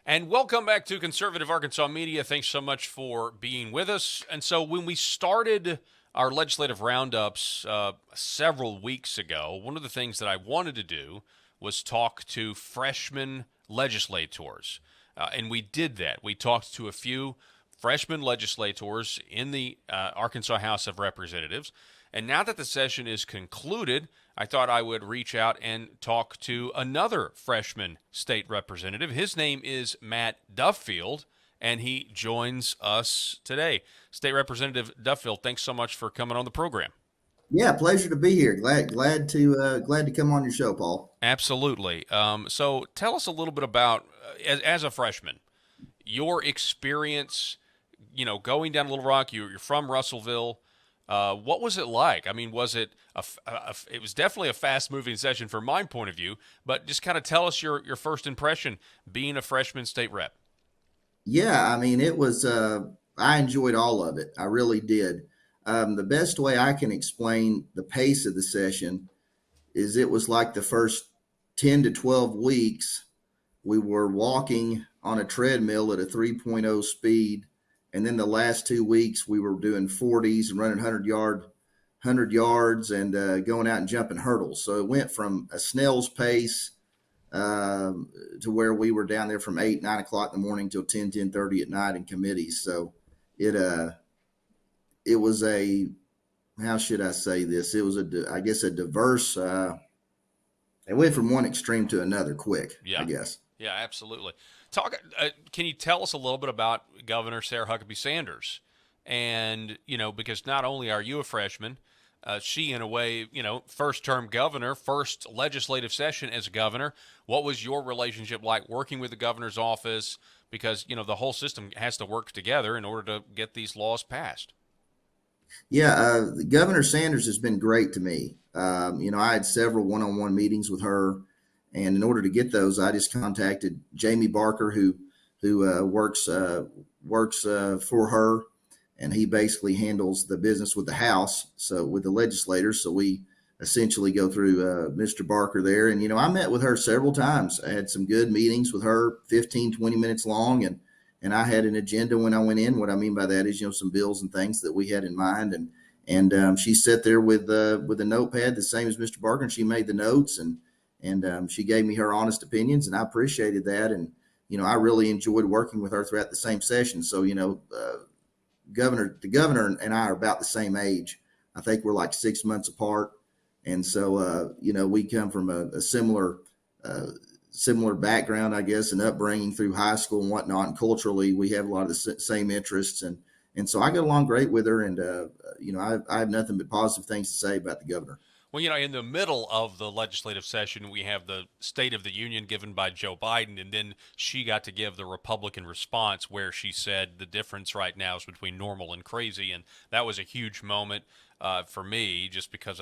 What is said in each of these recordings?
And welcome back to Conservative Arkansas Media. Thanks so much for being with us. And so, when we started our legislative roundups several weeks ago, one of the things that I wanted to do was talk to freshman legislators. And we did that. We talked to a few freshman legislators in the Arkansas House of Representatives. And now that the session is concluded, I thought I would reach out and talk to another freshman state representative. His name is Matt Duffield, and he joins us today. State Representative Duffield, thanks so much for coming on the program. Yeah, pleasure to be here. Glad to come on your show, Paul. Absolutely. So tell us a little bit about, as a freshman, your experience, going down Little Rock. You're from Russellville. What was it like? I mean, was it it was definitely a fast-moving session from my point of view, but just kind of tell us your first impression being a freshman state rep. Yeah, I mean it was. I enjoyed all of it. I really did. The best way I can explain the pace of the session is it was like the first 10 to 12 weeks we were walking on a treadmill at a 3.0 speed, and then the last 2 weeks we were doing 40s and running 100 yards and going out and jumping hurdles. So it went from a snail's pace to where we were down there from 8, 9 o'clock in the morning till 10, 10:30 at night in committees. So it it was a, how should I say this? It was I guess a diverse. It went from one extreme to another quick, I Yeah, guess. yeah, absolutely. Talk. Can you tell us a little bit about Governor Sarah Huckabee Sanders? And because not only are you a freshman, she, in a way, first-term governor, first legislative session as a governor. What was your relationship like working with the governor's office? Because the whole system has to work together in order to get these laws passed. Yeah, Governor Sanders has been great to me. I had several one-on-one meetings with her, and in order to get those, I just contacted Jamie Barker, who works for her, and he basically handles the business with the House, so with the legislators. So we essentially go through Mr. Barker there, and I met with her several times. I had some good meetings with her, 15, 20 minutes long, and I had an agenda when I went in. What I mean by that is, some bills and things that we had in mind, and she sat there with a notepad, the same as Mr. Barker, and she made the notes, and she gave me her honest opinions, and I appreciated that. And I really enjoyed working with her throughout the same session. So the governor and I are about the same age. I think we're like 6 months apart, and so we come from a uh, similar background, I guess, and upbringing through high school and whatnot. And culturally, we have a lot of the same interests, and so I get along great with her. And I have nothing but positive things to say about the governor. Well, in the middle of the legislative session, we have the State of the Union given by Joe Biden, and then she got to give the Republican response where she said the difference right now is between normal and crazy, and that was a huge moment for me, just because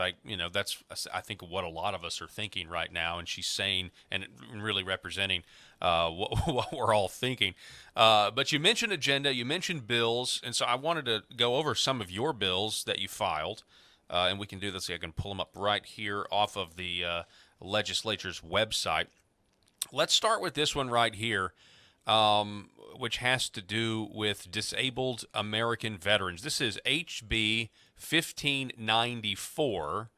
that's I think what a lot of us are thinking right now, and she's saying and really representing what we're all thinking. But you mentioned agenda, you mentioned bills, and so I wanted to go over some of your bills that you filed. And we can do this. I can pull them up right here off of the legislature's website. Let's start with this one right here, which has to do with disabled American veterans. This is HB 1594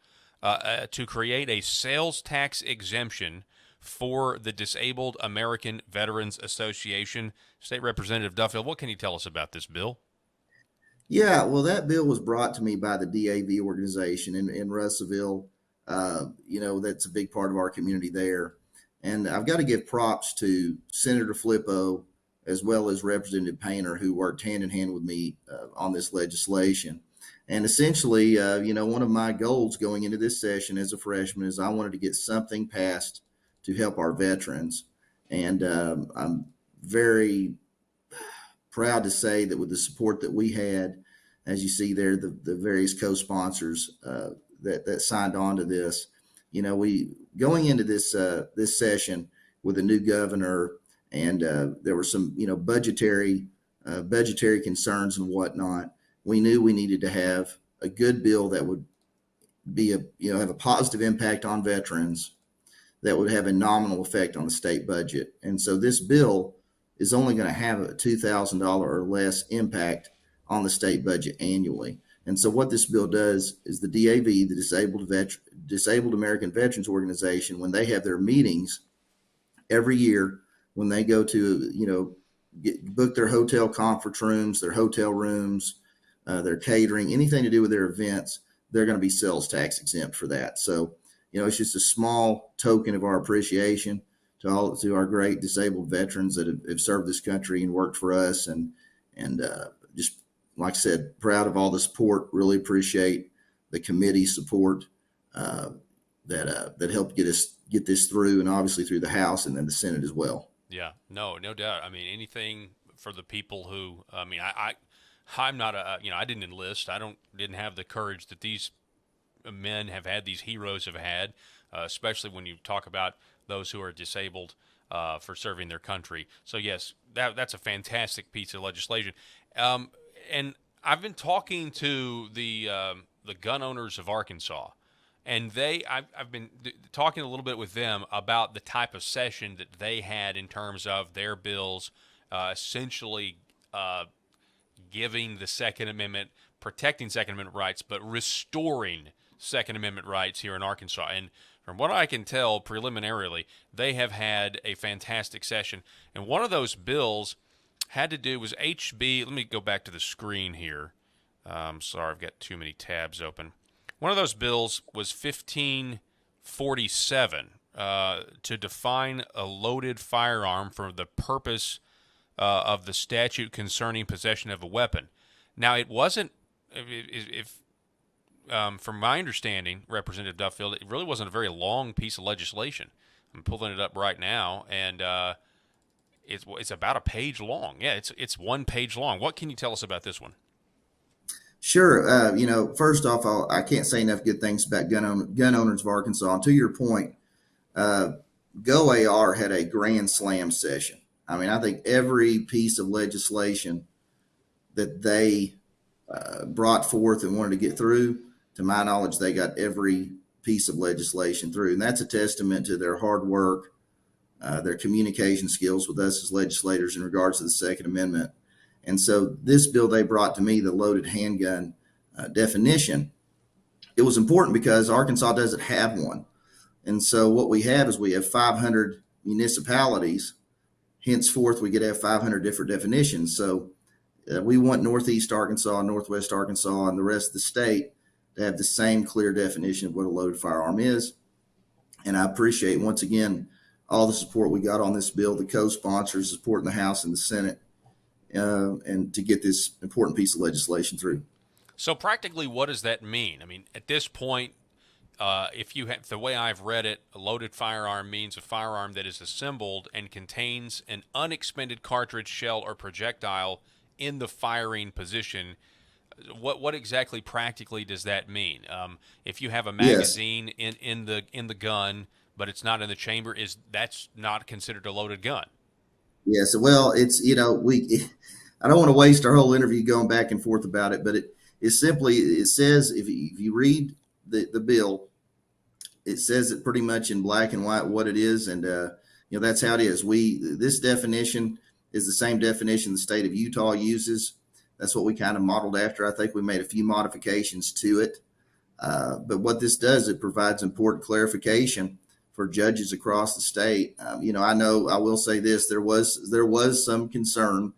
to create a sales tax exemption for the Disabled American Veterans Association. State Representative Duffield, what can you tell us about this bill? Yeah, well, that bill was brought to me by the DAV organization in Russellville. That's a big part of our community there. And I've got to give props to Senator Flippo as well as Representative Painter, who worked hand in hand with me on this legislation. And essentially, one of my goals going into this session as a freshman is I wanted to get something passed to help our veterans. And I'm very proud to say that with the support that we had, as you see there, the various co-sponsors that signed on to this, we going into this session with a new governor, and there were some budgetary concerns and whatnot. We knew we needed to have a good bill that would be have a positive impact on veterans, that would have a nominal effect on the state budget. And so this bill is only going to have a $2,000 or less impact on the state budget annually. And so what this bill does is the DAV, the Disabled American Veterans Organization, when they have their meetings every year, when they go to, book their hotel conference rooms, their hotel rooms, their catering, anything to do with their events, they're going to be sales tax exempt for that. So, it's just a small token of our appreciation to our great disabled veterans that have served this country and worked for us, and just like I said, proud of all the support. Really appreciate the committee support that helped get this through, and obviously through the House and then the Senate as well. Yeah, no doubt. I mean, anything for the people who, I mean, I'm not I didn't enlist. Didn't have the courage that these men have had, these heroes have had, especially when you talk about those who are disabled for serving their country. So yes, that's a fantastic piece of legislation. And I've been talking to the gun owners of Arkansas, and I've been talking a little bit with them about the type of session that they had in terms of their bills, essentially giving the Second Amendment, protecting Second Amendment rights, but restoring Second Amendment rights here in Arkansas. And from what I can tell preliminarily, they have had a fantastic session. And one of those bills had to do was HB. Let me go back to the screen here. Sorry, I've got too many tabs open. One of those bills was 1547 to define a loaded firearm for the purpose of the statute concerning possession of a weapon. Now, it wasn't, from my understanding, Representative Duffield, it really wasn't a very long piece of legislation. I'm pulling it up right now, and it's about a page long. Yeah, it's 1 page long. What can you tell us about this one? Sure. First off, I can't say enough good things about gun owners of Arkansas. And to your point, GoAR had a grand slam session. I mean, I think every piece of legislation that they brought forth and wanted to get through, to my knowledge, they got every piece of legislation through. And that's a testament to their hard work, their communication skills with us as legislators in regards to the Second Amendment. And so this bill they brought to me, the loaded handgun definition, it was important because Arkansas doesn't have one. And so what we have is we have 500 municipalities. Henceforth, we could have 500 different definitions. So we want Northeast Arkansas, Northwest Arkansas, and the rest of the state to have the same clear definition of what a loaded firearm is. And I appreciate, once again, all the support we got on this bill, the co-sponsors, support in the House and the Senate, and to get this important piece of legislation through. So practically, what does that mean? I mean, at this point, if you have, the way I've read it, a loaded firearm means a firearm that is assembled and contains an unexpended cartridge, shell, or projectile in the firing position. What exactly practically does that mean? If you have a magazine in the gun, but it's not in the chamber, that's not considered a loaded gun? Yes. Well, it's, I don't want to waste our whole interview going back and forth about it, but it says, if you read the bill, it says it pretty much in black and white what it is. And, that's how it is. This definition is the same definition the state of Utah uses. That's what we kind of modeled after. I think we made a few modifications to it. But what this does, it provides important clarification for judges across the state. I will say this, there was some concern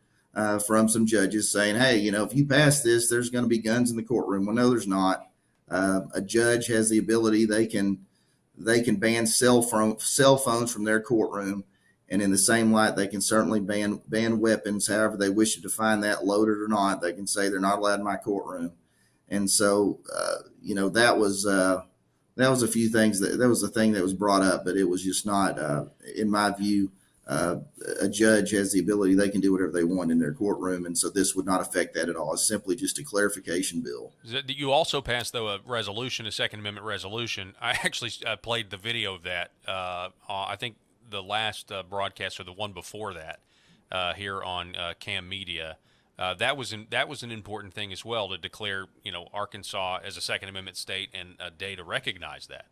from some judges saying, hey, if you pass this, there's going to be guns in the courtroom. Well, no, there's not. A judge has the ability, they can ban cell phones from their courtroom. And in the same light, they can certainly ban weapons, however they wish to define that, loaded or not. They can say they're not allowed in my courtroom. And so, that was a few things that was a thing that was brought up, but it was just not, in my view, a judge has the ability, they can do whatever they want in their courtroom. And so this would not affect that at all. It's simply just a clarification bill. You also passed, though, a Second Amendment resolution. I actually played the video of that. I think the last broadcast or the one before that here on Cam Media. That was an important thing as well, to declare, Arkansas as a Second Amendment state and a day to recognize that.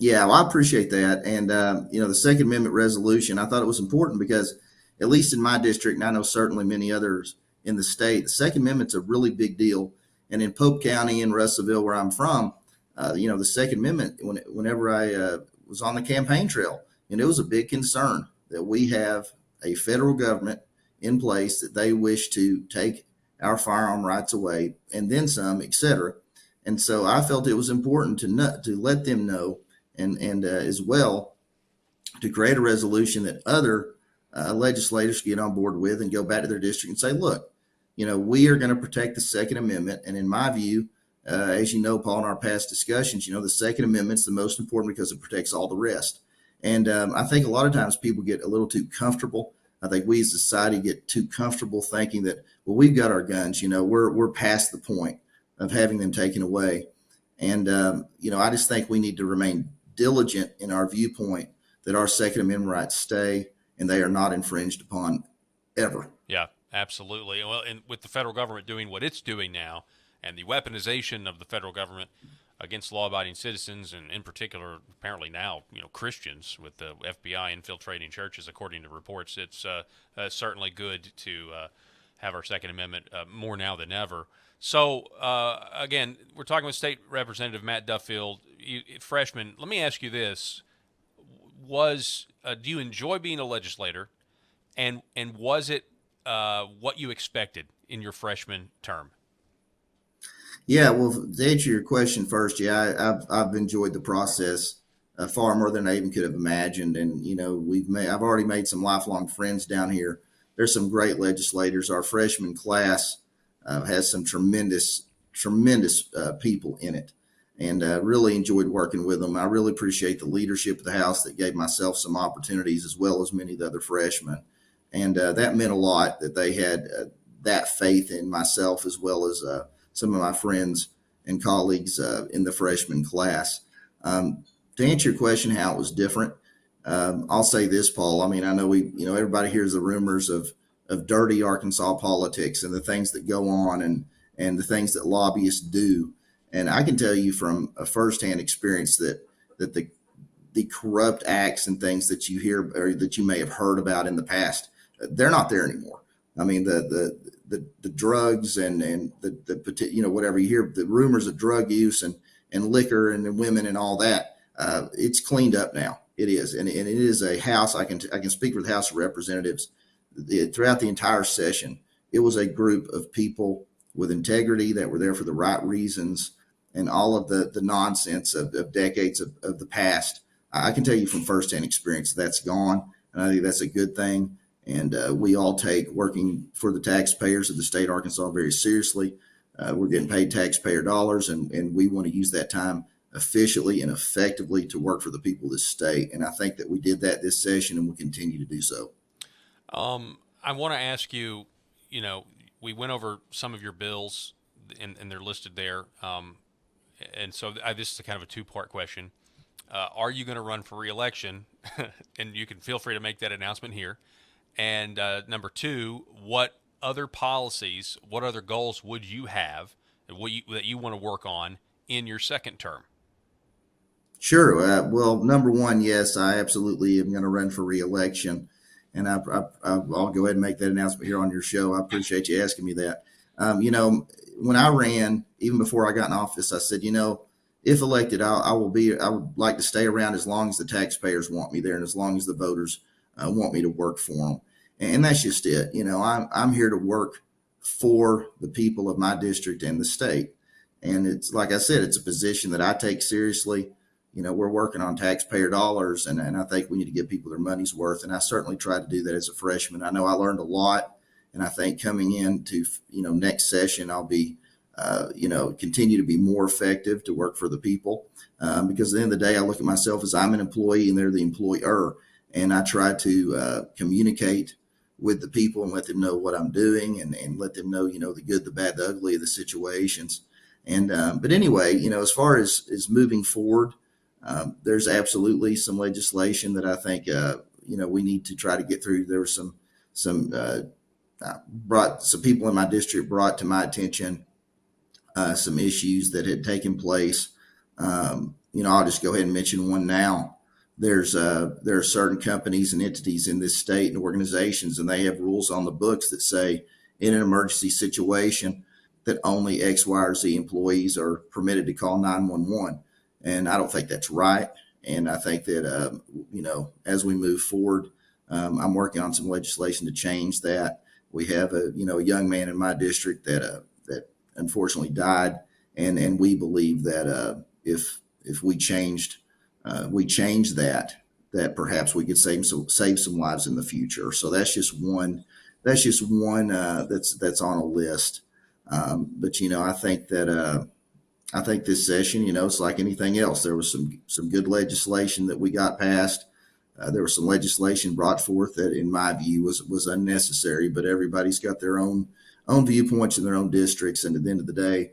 Yeah, well, I appreciate that. And, the Second Amendment resolution, I thought it was important because, at least in my district, and I know certainly many others in the state, the Second Amendment's a really big deal. And in Pope County in Russellville, where I'm from, the Second Amendment, whenever I was on the campaign trail, and it was a big concern that we have a federal government in place that they wish to take our firearm rights away and then some, et cetera. And so I felt it was important to let them know, and as well to create a resolution that other legislators get on board with and go back to their district and say, look, we are going to protect the Second Amendment. And in my view, as you know, Paul, in our past discussions, the Second Amendment is the most important because it protects all the rest. And I think a lot of times people get a little too comfortable. I think we as a society get too comfortable thinking that, well, we've got our guns, we're past the point of having them taken away. And, I just think we need to remain diligent in our viewpoint that our Second Amendment rights stay and they are not infringed upon ever. Yeah, absolutely. Well, and with the federal government doing what it's doing now, and the weaponization of the federal government against law-abiding citizens, and in particular, apparently now, Christians, with the FBI infiltrating churches, according to reports, it's certainly good to have our Second Amendment more now than ever. So, again, we're talking with State Representative Matt Duffield, freshman. Let me ask you this. Do you enjoy being a legislator, and was it what you expected in your freshman term? Yeah, well, to answer your question first, yeah, I've enjoyed the process far more than I even could have imagined, and I've already made some lifelong friends down here. There's some great legislators. Our freshman class has some tremendous people in it, and really enjoyed working with them. I really appreciate the leadership of the House that gave myself some opportunities, as well as many of the other freshmen, and that meant a lot that they had that faith in myself, as well as some of my friends and colleagues in the freshman class. To answer your question, how it was different, I'll say this, Paul. I mean, I know everybody hears the rumors of dirty Arkansas politics and the things that go on and the things that lobbyists do. And I can tell you from a firsthand experience that the corrupt acts and things that you hear or that you may have heard about in the past, they're not there anymore. I mean, the drugs and the whatever you hear, the rumors of drug use and liquor and women and all that, it's cleaned up now. It is, and it is a House. I can speak for the House of Representatives. Throughout the entire session, it was a group of people with integrity that were there for the right reasons, and all of the nonsense of decades of the past. I can tell you from firsthand experience that's gone, and I think that's a good thing. And we all take working for the taxpayers of the state of Arkansas very seriously. We're getting paid taxpayer dollars, and we want to use that time efficiently and effectively to work for the people of this state. And I think that we did that this session, and we'll continue to do so. I want to ask you, we went over some of your bills, and they're listed there. And so this is kind of a two-part question. Are you going to run for re-election? And you can feel free to make that announcement here. And number two, what other policies, what other goals would you have that you want to work on in your second term? Sure. Well, number one, yes, I absolutely am going to run for re-election. And I'll go ahead and make that announcement here on your show. I appreciate you asking me that. When I ran, even before I got in office, I said, if elected, I would like to stay around as long as the taxpayers want me there and as long as the voters want me to work for them. And that's just it. I'm here to work for the people of my district and the state. And it's like I said, it's a position that I take seriously. We're working on taxpayer dollars, and I think we need to give people their money's worth. And I certainly tried to do that as a freshman. I know I learned a lot, and I think coming into, next session, I'll be, continue to be more effective to work for the people. Because at the end of the day, I look at myself as I'm an employee and they're the employer. And I try to communicate with the people and let them know what I'm doing and let them know, the good, the bad, the ugly of the situations. And, but anyway, as far as moving forward, there's absolutely some legislation that I think, we need to try to get through. There was some people in my district brought to my attention some issues that had taken place. I'll just go ahead and mention one now. there are certain companies and entities in this state and organizations, and they have rules on the books that say in an emergency situation that only X, Y, or Z employees are permitted to call 911. And I don't think that's right. And I think that, as we move forward, I'm working on some legislation to change that. We have a young man in my district that unfortunately died, and we believe that if we changed that perhaps we could save some lives in the future. So that's just one that's on a list. But I think this session, it's like anything else. There was some good legislation that we got passed. There was some legislation brought forth that, in my view, was unnecessary. But everybody's got their own viewpoints in their own districts, and at the end of the day,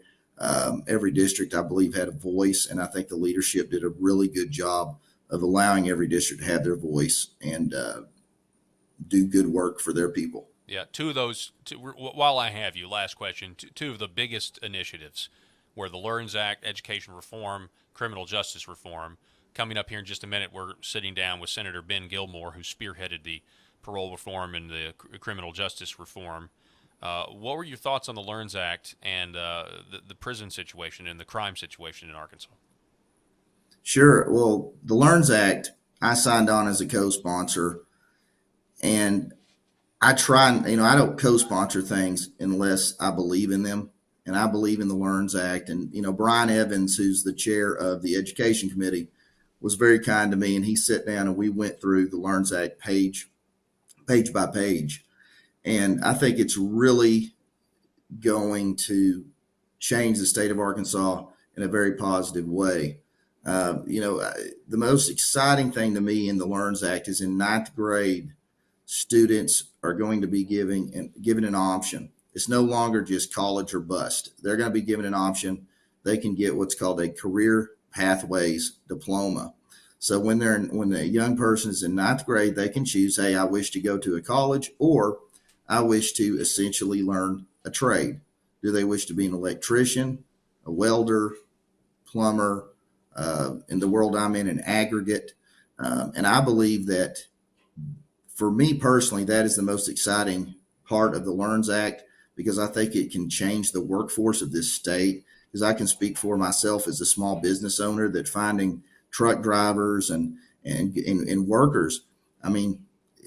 every district, I believe, had a voice, and I think the leadership did a really good job of allowing every district to have their voice and do good work for their people. Yeah, while I have you, last question, two of the biggest initiatives were the LEARNS Act, education reform, criminal justice reform. Coming up here in just a minute, we're sitting down with Senator Ben Gilmore, who spearheaded the parole reform and the criminal justice reform. What were your thoughts on the LEARNS Act and the prison situation and the crime situation in Arkansas? Sure. Well, the LEARNS Act, I signed on as a co-sponsor, and I I don't co-sponsor things unless I believe in them, and I believe in the LEARNS Act. And, Brian Evans, who's the chair of the Education Committee, was very kind to me, and he sat down and we went through the LEARNS Act page by page. And I think it's really going to change the state of Arkansas in a very positive way. The most exciting thing to me in the LEARNS Act is in ninth grade, students are going to be given an option. It's no longer just college or bust. They're going to be given an option. They can get what's called a career pathways diploma. So when a young person is in ninth grade, they can choose, hey, I wish to go to a college, or I wish to essentially learn a trade. Do they wish to be an electrician, a welder, plumber, in the world I'm in, an aggregate? And I believe that, for me personally, that is the most exciting part of the LEARNS Act, because I think it can change the workforce of this state. Because I can speak for myself as a small business owner that finding truck drivers and workers, I mean,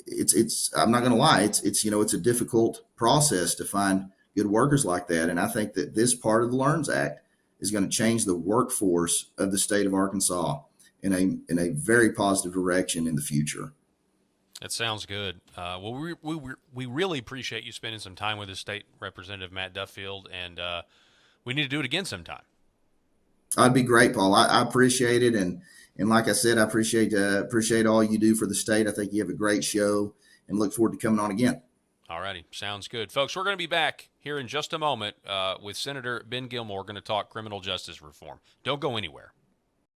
it's I'm not going to lie, it's a difficult process to find good workers like that. And I think that this part of the LEARNS Act is going to change the workforce of the state of Arkansas in a very positive direction in the future. That sounds good. Well, we really appreciate you spending some time with us, State Representative Matt Duffield, and we need to do it again sometime. I'd be great, Paul. I appreciate it, and like I said, I appreciate all you do for the state. I think you have a great show, and look forward to coming on again. All righty, sounds good, folks. We're going to be back here in just a moment with Senator Ben Gilmore. Going to talk criminal justice reform. Don't go anywhere.